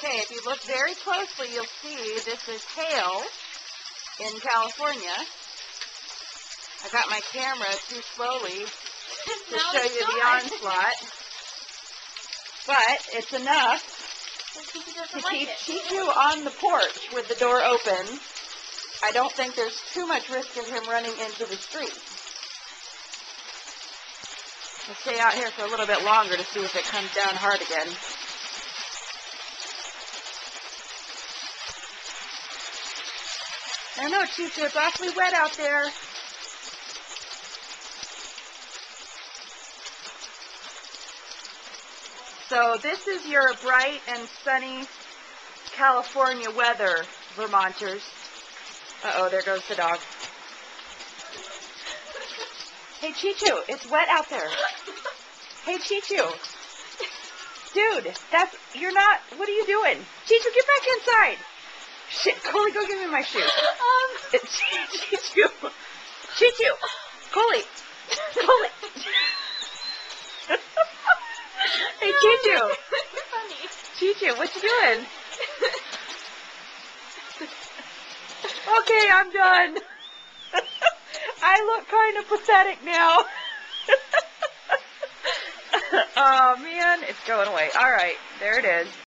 Okay, if you look very closely, you'll see this is hail in California. I got my camera too slowly to show you the onslaught. But it's enough to keep Chichu on the porch with the door open. I don't think there's too much risk of him running into the street. I'll stay out here for a little bit longer to see if it comes down hard again. I know, Chichu, it's awfully wet out there. So this is your bright and sunny California weather, Vermonters. Uh-oh, there goes the dog. Hey, Chichu, it's wet out there. Hey, Chichu. Dude, you're not, what are you doing? Chichu, get back inside. Shit, Coley, go give me my shoe. Chichu. Chichu. Coley. Coley. Hey, Chichu. Chichu, what you doing? Okay, I'm done. I look kind of pathetic now. Oh, man, it's going away. All right, there it is.